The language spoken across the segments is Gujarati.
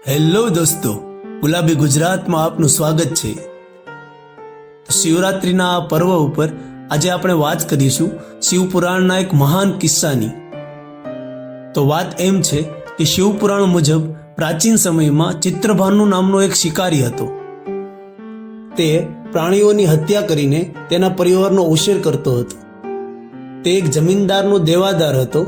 હેલો દોસ્તો, ગુલાબી ગુજરાતમાં આપનું સ્વાગત છે। શિવરાત્રિના આ પર્વ ઉપર આજે આપણે વાત કરીશું શિવપુરાણના એક મહાન કિસ્સાની। તો વાત એમ છે કે શિવપુરાણ મુજબ પ્રાચીન સમયમાં ચિત્રભાનુ નામનો એક શિકારી હતો। તે પ્રાણીઓની હત્યા કરીને તેના પરિવારનો ઉછેર કરતો હતો। તે એક જમીનદારનો દેવાદાર હતો,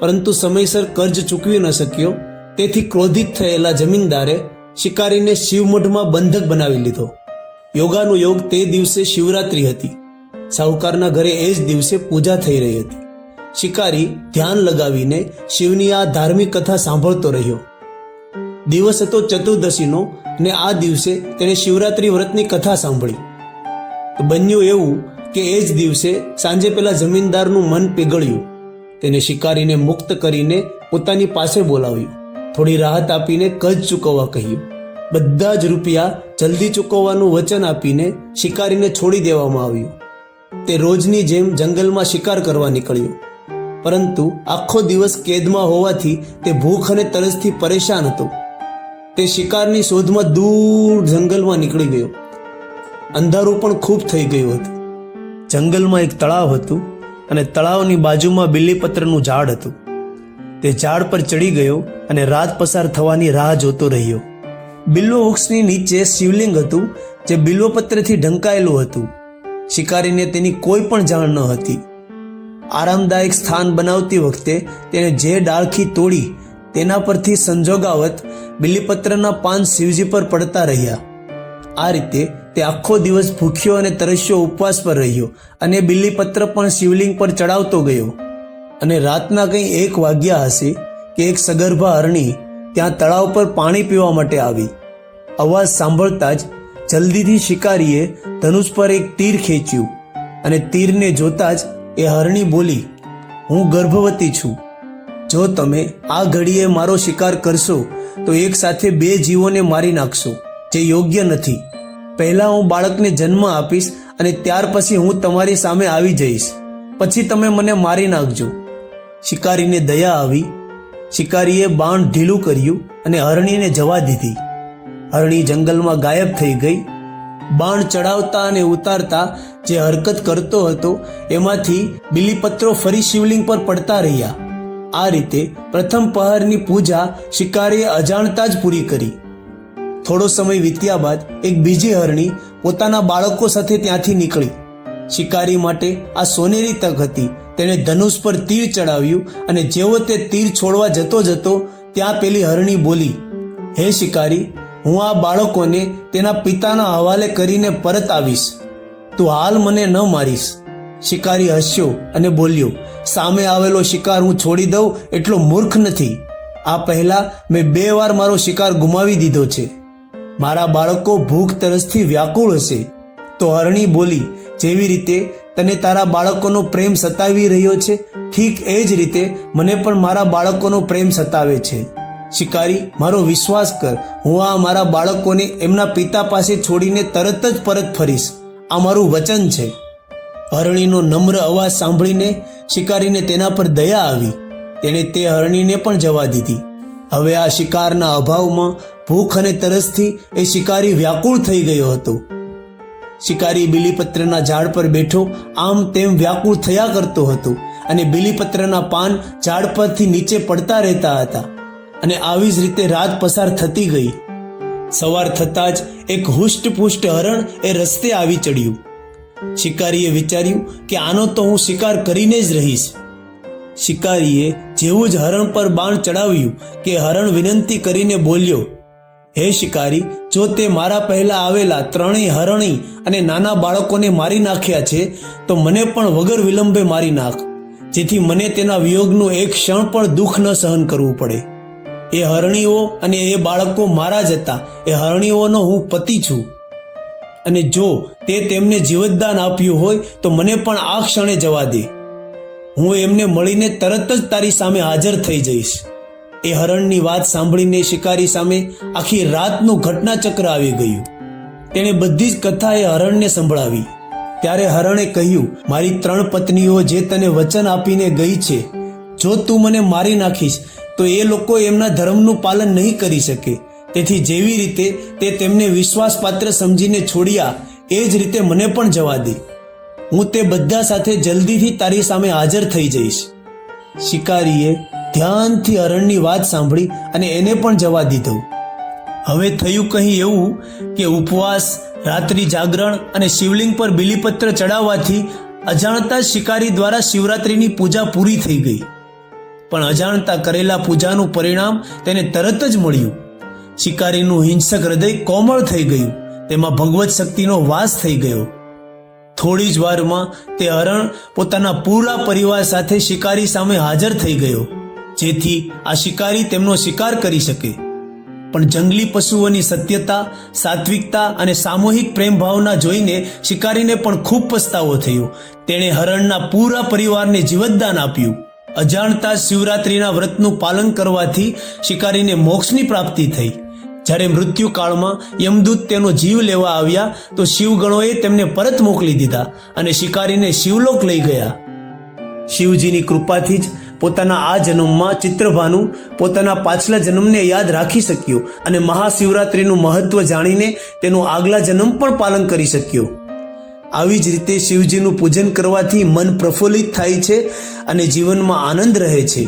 પરંતુ સમયસર કર્જ ચૂકવી ન શક્યો। તેથી ક્રોધિત થયેલા જમીનદારે શિકારીને શિવમઢમાં બંધક બનાવી લીધો। યોગાનું યોગ તે દિવસે શિવરાત્રી હતી। સાહુકારના ઘરે એ જ દિવસે પૂજા થઈ રહી હતી। શિકારી ધ્યાન લગાવીને શિવની આ ધાર્મિક કથા સાંભળતો રહ્યો। દિવસ હતો ચતુર્દશીનો અને આ દિવસે તેણે શિવરાત્રી વ્રતની કથા સાંભળી। તો બન્યું એવું કે એ જ દિવસે સાંજે પેલા જમીનદારનું મન પીગળ્યું। તેને શિકારીને મુક્ત કરીને પોતાની પાસે બોલાવ્યો। થોડી રાહત આપીને કર્જ ચૂકવવા કહ્યું। બધા જ રૂપિયા જલ્દી ચૂકવવાનું વચન આપીને શિકારીને છોડી દેવામાં આવ્યો। તે રોજની જેમ જંગલમાં શિકાર કરવા નીકળ્યો, પરંતુ આખો દિવસ કેદમાં હોવાથી તે ભૂખ અને તરસથી પરેશાન હતો। તે શિકારની શોધમાં દૂર જંગલમાં નીકળી ગયો। અંધારું પણ ખૂબ થઈ ગયું હતું। જંગલમાં એક તળાવ હતું અને તળાવની બાજુમાં બિલીપત્રનું ઝાડ હતું। તે ઝાડ પર ચડી ગયો અને રાત પસાર થવાની રાહ જોતો રહ્યો। બિલ્વ વૃક્ષની નીચે શિવલિંગ હતું, જે બિલ્વપત્રથી ઢંકાયેલું હતું। શિકારીને તેની કોઈ પણ જાણ ન હતી। આરામદાયક સ્થાન બનાવતી વખતે તેણે જે ડાળખી તોડી તેના પરથી સંજોગાવત બિલીપત્રના પાન શિવજી પર પડતા રહ્યા। આ રીતે તે આખો દિવસ ભૂખ્યો અને તરસ્યો ઉપવાસ પર રહ્યો અને બિલીપત્ર પણ શિવલિંગ પર ચડાવતો ગયો। અને રાતના કંઈ 1 વાગ્યા હશે કે એક સગર્ભા હરણી ત્યાં તળાવ પર પાણી પીવા માટે આવી। અવાજ સાંભળતા જ જલ્દીથી શિકારીએ ધનુષ પર એક તીર ખેંચ્યું અને તીરને જોતા જ એ હરણી બોલી, હું ગર્ભવતી છું। જો તમે આ ઘડીએ મારો શિકાર કરશો તો એક સાથે 2 જીવોને મારી નાખશો, જે યોગ્ય નથી। પહેલાં હું બાળકને જન્મ આપીશ અને ત્યાર પછી હું તમારી સામે આવી જઈશ, પછી તમે મને મારી નાખજો। શિકારીને દયા આવી। શિકારીએ બાણ ઢીલું કર્યું અને હરણીને જવા દીધી। હરણી જંગલમાં ગાયબ થઈ ગઈ। બાણ ચડાવતા અને ઉતારતા જે હરકત કરતો હતો એમાંથી બિલીપત્રો ફરી શિવલિંગ પર પડતા રહ્યા। આ રીતે પ્રથમ પહરની પૂજા શિકારીએ અજાણતા જ પૂરી કરી। થોડો સમય વીત્યા બાદ એક બીજી હરણી પોતાના બાળકો સાથે ત્યાંથી નીકળી। શિકારી માટે આ સોનેરી તક હતી। તેણે ધનુષ પર તીર ચડાવ્યું અને જેવો તે તીર છોડવા જતો ત્યાં પેલી હરણી બોલી, હે શિકારી, હું આ બાળકોને તેના પિતાના હવાલે કરીને પરત આવીશ, તું હાલ મને ન મારીશ। શિકારી હસ્યો અને બોલ્યો, સામે આવેલો શિકાર હું છોડી દઉં એટલો મૂર્ખ નથી। આ પહેલા મેં 2 વાર મારો શિકાર ગુમાવી દીધો છે। મારા બાળકો ભૂખ તરસથી વ્યાકુળ હશે। તો હરણી બોલી, જેવી રીતે તને તારા બાળકોનો પ્રેમ સતાવી રહ્યો છે, ઠીક એ જ રીતે મને પણ મારા બાળકોનો પ્રેમ સતાવે છે। શિકારી, મારો વિશ્વાસ કર, હું આ મારા બાળકોને એમના પિતા પાસે છોડીને તરત જ પરત ફરીશ, આ મારું વચન છે। હરણીનો નમ્ર અવાજ સાંભળીને શિકારીને તેના પર દયા આવી। તેણે તે હરણીને પણ જવા દીધી। હવે આ શિકારના અભાવમાં ભૂખ અને તરસથી એ શિકારી વ્યાકુળ થઈ ગયો હતો। શિકારી બિલીપત્રના ઝાડ પર બેઠો આમ તેમ વ્યાકુળ થયા કરતો હતો અને બિલીપત્રના પાન ઝાડ પરથી નીચે પડતા રહેતા હતા। અને આવી જ રીતે રાત પસાર થતી ગઈ। સવાર થતાં જ એક હુષ્ટપુષ્ટ હરણ એ રસ્તે આવી ચડ્યું। શિકારીએ વિચાર્યું કે આનો તો હું શિકાર કરીને જ રહીશ। શિકારીએ જેવું જ હરણ પર બાણ ચડાવ્યું કે હરણ વિનંતી કરીને બોલ્યો, હે શિકારી, જો તે મારા પહેલા આવેલા 3 હરણી અને નાના બાળકોને મારી નાખ્યા છે તો મને પણ વગર વિલંબે મારી નાખ, જેથી મને તેના વિયોગનું એક ક્ષણ પણ દુઃખ ન સહન કરવું પડે। એ હરણીઓ અને એ બાળકો મારા જ હતા। એ હરણીઓનો હું પતિ છું, અને જો તે તેમને જીવતદાન આપ્યું હોય તો મને પણ આ ક્ષણે જવા દે। હું એમને મળીને તરત જ તારી સામે હાજર થઈ જઈશ। એ હરણની વાત સાંભળીને શિકારી સામે આખી રાતનું ઘટનાચક્ર આવી ગયું। તેણે બધી જ કથા એ હરણને સંભળાવી। ત્યારે હરણે કહ્યું, મારી 3 પત્નીઓ જે તને વચન આપીને ગઈ છે, જો તું મને મારી નાખીશ તો એ લોકો એમના ધર્મનું પાલન નહીં કરી શકે। તેથી જેવી રીતે તે તેમને વિશ્વાસપાત્ર સમજીને છોડ્યા, એ જ રીતે મને પણ જવા દે. હું તે બધા સાથે જલ્દીથી તારી સામે હાજર થઈ જઈશ. શિકારીએ ધ્યાનથી હરણની વાત સાંભળી અને એને પણ જવા દીધો. હવે થયું કંઈ એવું કે ઉપવાસ, રાત્રિ જાગરણ અને શિવલિંગ પર બીલીપત્ર ચડાવવાથી અજાણતા શિકારી દ્વારા શિવરાત્રિની પૂજા પૂરી થઈ ગઈ. પણ અજાણતા કરેલા પૂજાનું પરિણામ તેને તરત જ મળ્યું. શિકારીનું હિંસક હૃદય કોમળ થઈ ગયું, તેમાં ભગવત શક્તિનો વાસ થઈ ગયો. થોડી જ વારમાં તે હરણ પોતાના પૂરા પરિવાર સાથે શિકારી સામે હાજર થઈ ગયો, જેથી આ શિકારી તેમનો શિકાર કરી શકે. પણ જંગલી પશુઓની સત્યતા, સાત્વિકતા અને સામૂહિક પ્રેમ ભાવના જોઈને શિકારીને પણ ખૂબ પસ્તાવો થયો. તેણે હરણના પૂરા પરિવારને જીવતદાન આપ્યું. અજાણતા શિવરાત્રિના વ્રતનું પાલન કરવાથી શિકારીને મોક્ષની પ્રાપ્તિ થઈ. જ્યારે મૃત્યુકાળમાં યમદૂત તેનો જીવ લેવા આવ્યા તો શિવગણોએ તેમને પરત મોકલી દીધા અને શિકારીને શિવલોક લઈ ગયા. શિવજીની કૃપાથી જ પોતાના આ જન્મમાં ચિત્રભાનુ પોતાના પાછલા જન્મને યાદ રાખી શક્યો અને મહાશિવરાત્રિનું મહત્વ જાણીને તેનો આગલા જન્મ પણ પાલન કરી શક્યો. આવી જ રીતે શિવજીનું પૂજન કરવાથી મન પ્રફુલ્લિત થાય છે અને જીવનમાં આનંદ રહે છે.